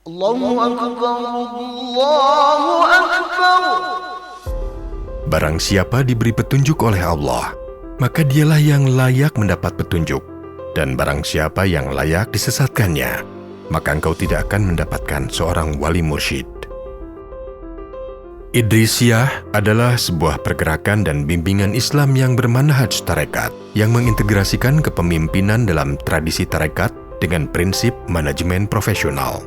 Allahu Akbar, Allahu Akbar. Barang siapa diberi petunjuk oleh Allah, maka dialah yang layak mendapat petunjuk. Dan barang siapa yang layak disesatkannya, maka engkau tidak akan mendapatkan seorang wali mursyid. Idrisiyah adalah sebuah pergerakan dan bimbingan Islam yang bermanhaj tarekat, yang mengintegrasikan kepemimpinan dalam tradisi tarekat dengan prinsip manajemen profesional.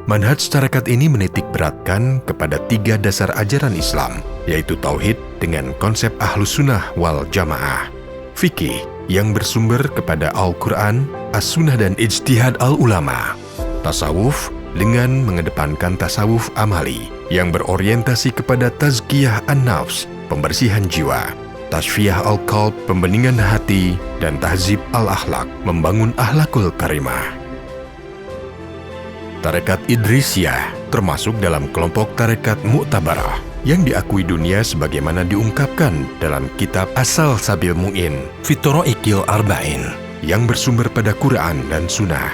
Manhaj tarekat ini menitik beratkan kepada 3 dasar ajaran Islam, yaitu tauhid dengan konsep ahlus sunnah wal jamaah, fikih yang bersumber kepada Al-Quran, as-sunnah dan ijtihad al-ulama, tasawuf dengan mengedepankan tasawuf amali yang berorientasi kepada tazkiyah an-nafs, pembersihan jiwa, tasfiyah al-qalb, pembeningan hati, dan tahzib al-akhlak, membangun akhlakul karimah. Tarekat Idrisiyah termasuk dalam kelompok tarekat Mu'tabarah yang diakui dunia sebagaimana diungkapkan dalam kitab Asal Sabil Mu'in fi Thara'iqil Arba'in yang bersumber pada Quran dan Sunnah.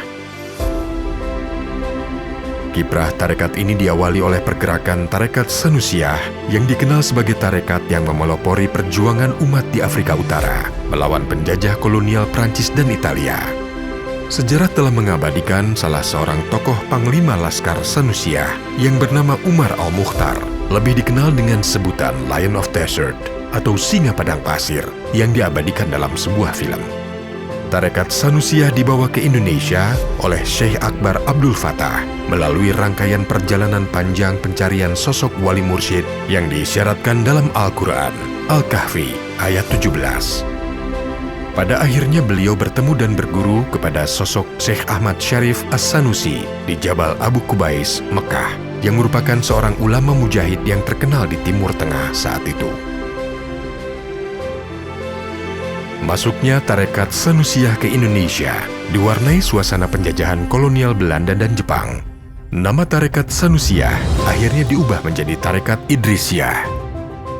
Kiprah tarekat ini diawali oleh pergerakan tarekat Sanusiyah yang dikenal sebagai tarekat yang memelopori perjuangan umat di Afrika Utara melawan penjajah kolonial Prancis dan Italia. Sejarah telah mengabadikan salah seorang tokoh panglima Laskar Sanusiyah yang bernama Umar al-Mukhtar, lebih dikenal dengan sebutan Lion of Desert atau Singa Padang Pasir, yang diabadikan dalam sebuah film. Tarekat Sanusiyah dibawa ke Indonesia oleh Syekh Akbar Abdul Fattah melalui rangkaian perjalanan panjang pencarian sosok wali mursyid yang diisyaratkan dalam Al-Quran, Al-Kahfi, ayat 17. Pada akhirnya beliau bertemu dan berguru kepada sosok Syekh Ahmad Syarif As-Sanusi di Jabal Abu Qubais, Mekah, yang merupakan seorang ulama mujahid yang terkenal di Timur Tengah saat itu. Masuknya tarekat Sanusiyah ke Indonesia diwarnai suasana penjajahan kolonial Belanda dan Jepang. Nama tarekat Sanusiyah akhirnya diubah menjadi tarekat Idrisiyah.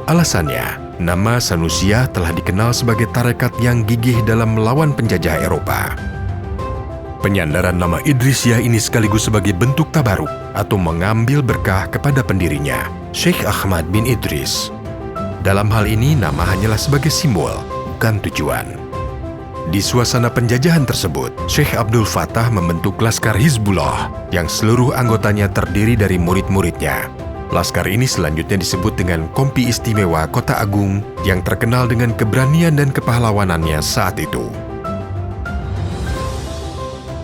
Alasannya, nama Sanusiyah telah dikenal sebagai tarekat yang gigih dalam melawan penjajah Eropa. Penyandaran nama Idrisiyah ini sekaligus sebagai bentuk tabaruk atau mengambil berkah kepada pendirinya, Syekh Ahmad bin Idris. Dalam hal ini, nama hanyalah sebagai simbol, bukan tujuan. Di suasana penjajahan tersebut, Syekh Abdul Fattah membentuk Laskar Hizbullah yang seluruh anggotanya terdiri dari murid-muridnya. Laskar ini selanjutnya disebut dengan Kompi Istimewa Kota Agung yang terkenal dengan keberanian dan kepahlawanannya saat itu.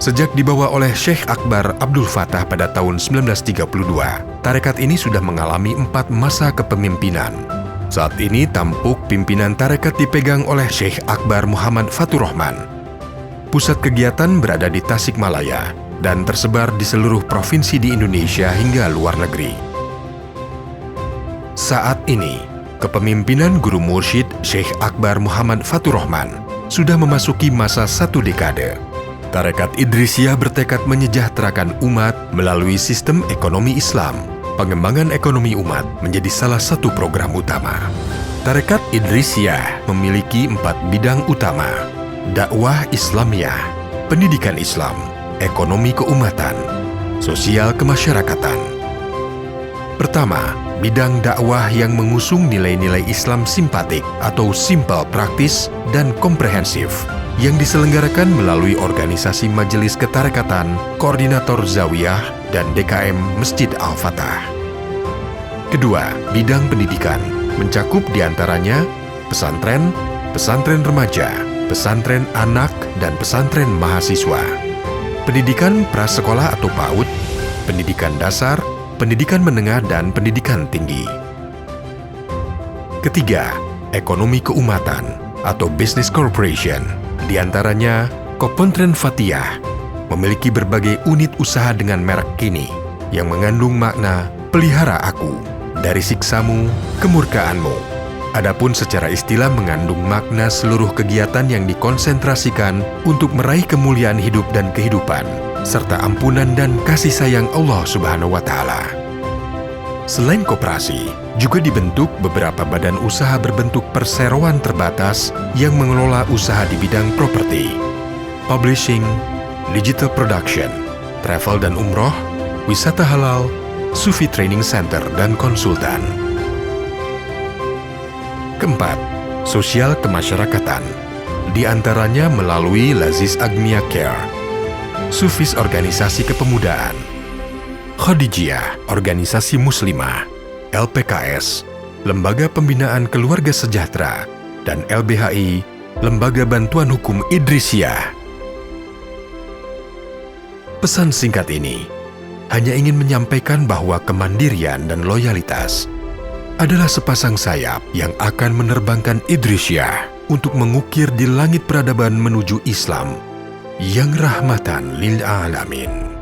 Sejak dibawa oleh Syekh Akbar Abdul Fattah pada tahun 1932, tarekat ini sudah mengalami 4 masa kepemimpinan. Saat ini tampuk pimpinan tarekat dipegang oleh Syekh Akbar Muhammad Faturrahman. Pusat kegiatan berada di Tasikmalaya dan tersebar di seluruh provinsi di Indonesia hingga luar negeri. Saat ini, kepemimpinan Guru Mursyid Syekh Akbar Muhammad Faturrahman sudah memasuki masa 1 dekade. Tarekat Idrisiyah bertekad menyejahterakan umat melalui sistem ekonomi Islam. Pengembangan ekonomi umat menjadi salah satu program utama. Tarekat Idrisiyah memiliki 4 bidang utama: dakwah Islamiyah, pendidikan Islam, ekonomi keumatan, sosial kemasyarakatan. Pertama, bidang dakwah yang mengusung nilai-nilai Islam simpatik atau simple, praktis, dan komprehensif yang diselenggarakan melalui organisasi Majelis Ketarekatan, Koordinator Zawiyah, dan DKM Masjid Al-Fatah. Kedua, bidang pendidikan mencakup diantaranya pesantren, pesantren remaja, pesantren anak, dan pesantren mahasiswa. Pendidikan prasekolah atau PAUD, pendidikan dasar, pendidikan menengah, dan pendidikan tinggi. Ketiga, ekonomi keumatan atau business corporation, di antaranya Kopentren Fatiyah, memiliki berbagai unit usaha dengan merek kini yang mengandung makna pelihara aku dari siksamu, kemurkaanmu. Adapun secara istilah mengandung makna seluruh kegiatan yang dikonsentrasikan untuk meraih kemuliaan hidup dan kehidupan, serta ampunan dan kasih sayang Allah Subhanahu wa Ta'ala. Selain koperasi, juga dibentuk beberapa badan usaha berbentuk perseroan terbatas yang mengelola usaha di bidang properti, publishing, digital production, travel dan umroh, wisata halal, Sufi Training Center dan konsultan. Keempat, sosial kemasyarakatan, di antaranya melalui Laziz Agnia Care, Sufis Organisasi Kepemudaan, Khadijiyah Organisasi Muslimah, LPKS, Lembaga Pembinaan Keluarga Sejahtera, dan LBHI, Lembaga Bantuan Hukum Idrisiyah. Pesan singkat ini hanya ingin menyampaikan bahwa kemandirian dan loyalitas adalah sepasang sayap yang akan menerbangkan Idrisiyah untuk mengukir di langit peradaban menuju Islam yang rahmatan lil alamin.